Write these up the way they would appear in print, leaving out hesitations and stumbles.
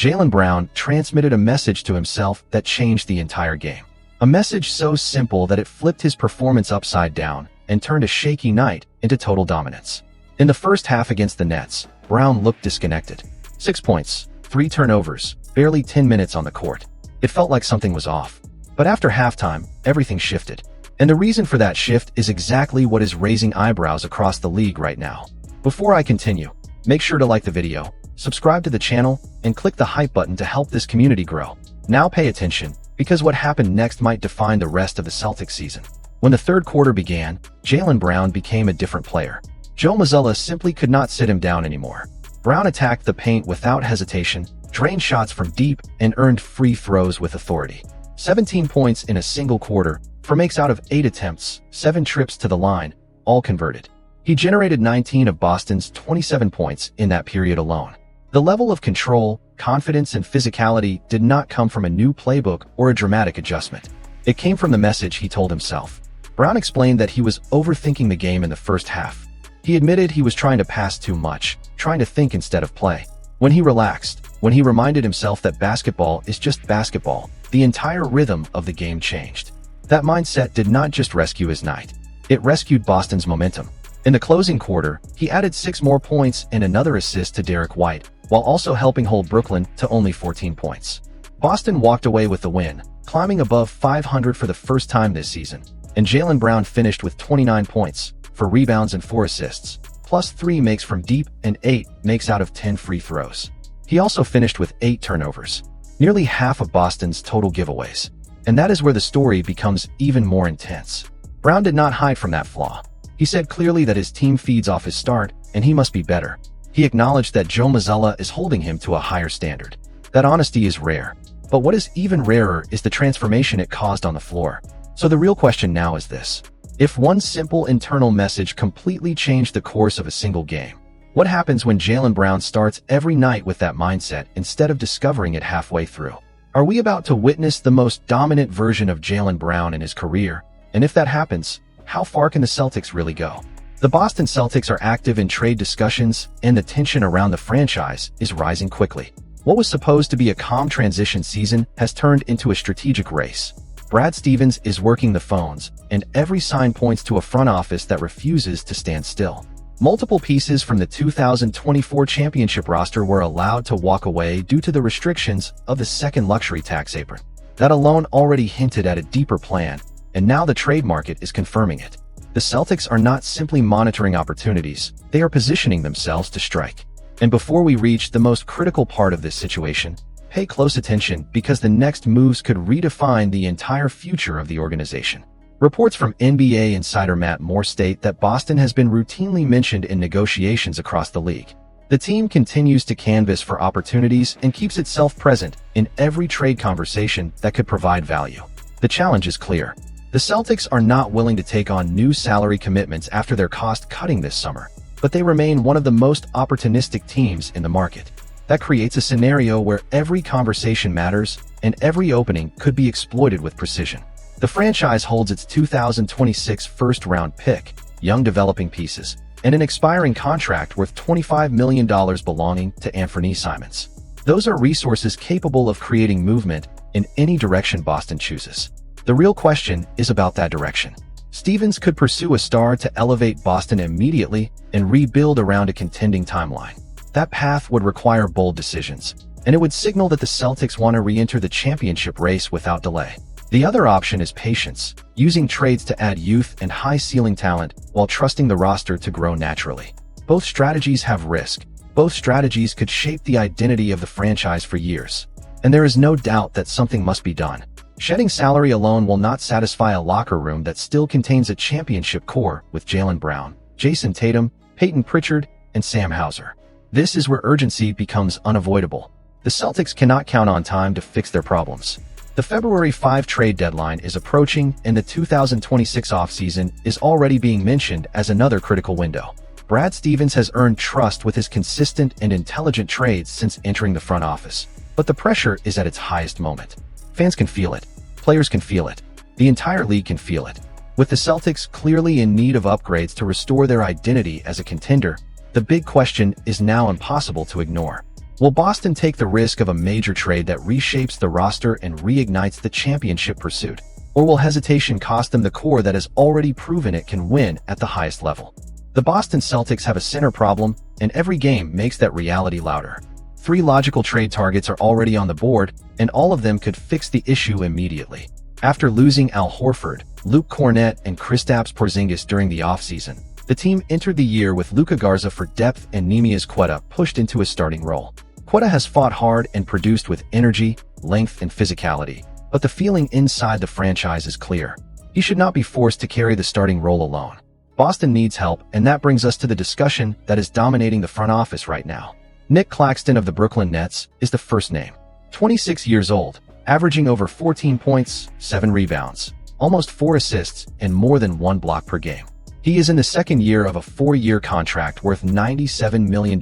Jaylen Brown transmitted a message to himself that changed the entire game. A message so simple that it flipped his performance upside down and turned a shaky night into total dominance. In the first half against the Nets, Brown looked disconnected. 6 points, 3 turnovers, barely 10 minutes on the court. It felt like something was off. But after halftime, everything shifted. And the reason for that shift is exactly what is raising eyebrows across the league right now. Before I continue, make sure to like the video, subscribe to the channel, and click the hype button to help this community grow. Now pay attention, because what happened next might define the rest of the Celtics season. When the third quarter began, Jaylen Brown became a different player. Joe Mazzulla simply could not sit him down anymore. Brown attacked the paint without hesitation, drained shots from deep, and earned free throws with authority. 17 points in a single quarter, for makes out of 8 attempts, 7 trips to the line, all converted. He generated 19 of Boston's 27 points in that period alone. The level of control, confidence, and physicality did not come from a new playbook or a dramatic adjustment. It came from the message he told himself. Brown explained that he was overthinking the game in the first half. He admitted he was trying to pass too much, trying to think instead of play. When he relaxed, when he reminded himself that basketball is just basketball, the entire rhythm of the game changed. That mindset did not just rescue his night. It rescued Boston's momentum. In the closing quarter, he added 6 more points and another assist to Derek White, while also helping hold Brooklyn to only 14 points. Boston walked away with the win, climbing above 500 for the first time this season, and Jaylen Brown finished with 29 points, 4 rebounds and 4 assists, plus 3 makes from deep and 8 makes out of 10 free throws. He also finished with 8 turnovers, nearly half of Boston's total giveaways. And that is where the story becomes even more intense. Brown did not hide from that flaw. He said clearly that his team feeds off his start, and he must be better. He acknowledged that Joe Mazzulla is holding him to a higher standard. That honesty is rare. But what is even rarer is the transformation it caused on the floor. So the real question now is this. If one simple internal message completely changed the course of a single game, what happens when Jaylen Brown starts every night with that mindset instead of discovering it halfway through? Are we about to witness the most dominant version of Jaylen Brown in his career? And if that happens, how far can the Celtics really go? The Boston Celtics are active in trade discussions, and the tension around the franchise is rising quickly. What was supposed to be a calm transition season has turned into a strategic race. Brad Stevens is working the phones, and every sign points to a front office that refuses to stand still. Multiple pieces from the 2024 championship roster were allowed to walk away due to the restrictions of the second luxury tax apron. That alone already hinted at a deeper plan, and now the trade market is confirming it. The Celtics are not simply monitoring opportunities, they are positioning themselves to strike. And before we reach the most critical part of this situation, pay close attention because the next moves could redefine the entire future of the organization. Reports from NBA insider Matt Moore state that Boston has been routinely mentioned in negotiations across the league. The team continues to canvass for opportunities and keeps itself present in every trade conversation that could provide value. The challenge is clear. The Celtics are not willing to take on new salary commitments after their cost-cutting this summer, but they remain one of the most opportunistic teams in the market. That creates a scenario where every conversation matters and every opening could be exploited with precision. The franchise holds its 2026 first-round pick, young developing pieces, and an expiring contract worth $25 million belonging to Anthony Simons. Those are resources capable of creating movement in any direction Boston chooses. The real question is about that direction. Stevens could pursue a star to elevate Boston immediately and rebuild around a contending timeline. That path would require bold decisions, and it would signal that the Celtics want to re-enter the championship race without delay. The other option is patience, using trades to add youth and high-ceiling talent while trusting the roster to grow naturally. Both strategies have risk. Both strategies could shape the identity of the franchise for years. And there is no doubt that something must be done. Shedding salary alone will not satisfy a locker room that still contains a championship core with Jaylen Brown, Jason Tatum, Peyton Pritchard, and Sam Hauser. This is where urgency becomes unavoidable. The Celtics cannot count on time to fix their problems. The February 5 trade deadline is approaching, and the 2026 offseason is already being mentioned as another critical window. Brad Stevens has earned trust with his consistent and intelligent trades since entering the front office. But the pressure is at its highest moment. Fans can feel it. Players can feel it. The entire league can feel it. With the Celtics clearly in need of upgrades to restore their identity as a contender, the big question is now impossible to ignore. Will Boston take the risk of a major trade that reshapes the roster and reignites the championship pursuit? Or will hesitation cost them the core that has already proven it can win at the highest level? The Boston Celtics have a center problem, and every game makes that reality louder. 3 logical trade targets are already on the board, and all of them could fix the issue immediately. After losing Al Horford, Luke Kornet, and Kristaps Porzingis during the offseason, the team entered the year with Luka Garza for depth and Neemias Queta pushed into a starting role. Queta has fought hard and produced with energy, length, and physicality, but the feeling inside the franchise is clear. He should not be forced to carry the starting role alone. Boston needs help, and that brings us to the discussion that is dominating the front office right now. Nick Claxton of the Brooklyn Nets is the first name. 26 years old, averaging over 14 points, 7 rebounds, almost 4 assists, and more than 1 block per game. He is in the second year of a 4-year contract worth $97 million,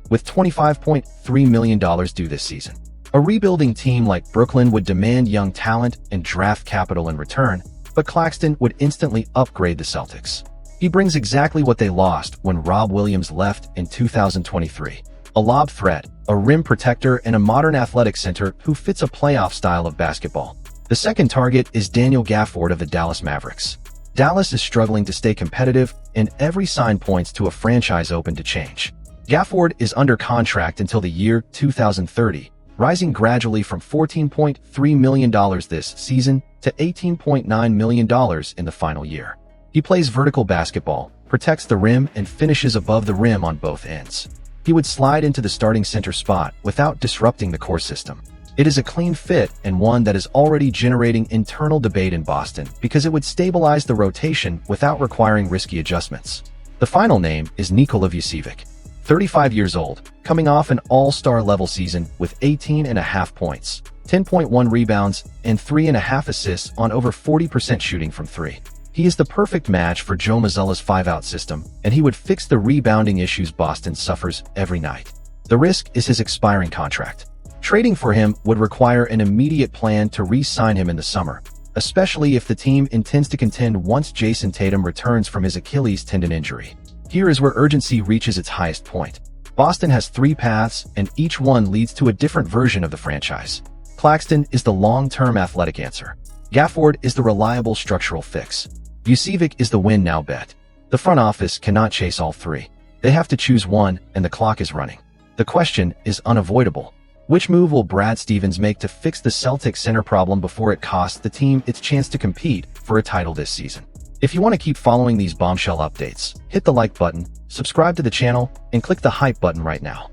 with $25.3 million due this season. A rebuilding team like Brooklyn would demand young talent and draft capital in return, but Claxton would instantly upgrade the Celtics. He brings exactly what they lost when Rob Williams left in 2023. A lob threat, a rim protector, and a modern athletic center who fits a playoff style of basketball. The second target is Daniel Gafford of the Dallas Mavericks. Dallas is struggling to stay competitive, and every sign points to a franchise open to change. Gafford is under contract until the year 2030, rising gradually from $14.3 million this season to $18.9 million in the final year. He plays vertical basketball, protects the rim, and finishes above the rim on both ends. He would slide into the starting center spot without disrupting the core system. It is a clean fit and one that is already generating internal debate in Boston because it would stabilize the rotation without requiring risky adjustments. The final name is Nikola Vucevic. 35 years old, coming off an all-star level season with 18.5 points, 10.1 rebounds, and 3.5 assists on over 40% shooting from 3. He is the perfect match for Joe Mazzulla's 5-out system, and he would fix the rebounding issues Boston suffers every night. The risk is his expiring contract. Trading for him would require an immediate plan to re-sign him in the summer, especially if the team intends to contend once Jason Tatum returns from his Achilles tendon injury. Here is where urgency reaches its highest point. Boston has 3 paths, and each one leads to a different version of the franchise. Claxton is the long-term athletic answer. Gafford is the reliable structural fix. Vucevic is the win-now bet. The front office cannot chase all 3. They have to choose one, and the clock is running. The question is unavoidable. Which move will Brad Stevens make to fix the Celtics center problem before it costs the team its chance to compete for a title this season? If you want to keep following these bombshell updates, hit the like button, subscribe to the channel, and click the hype button right now.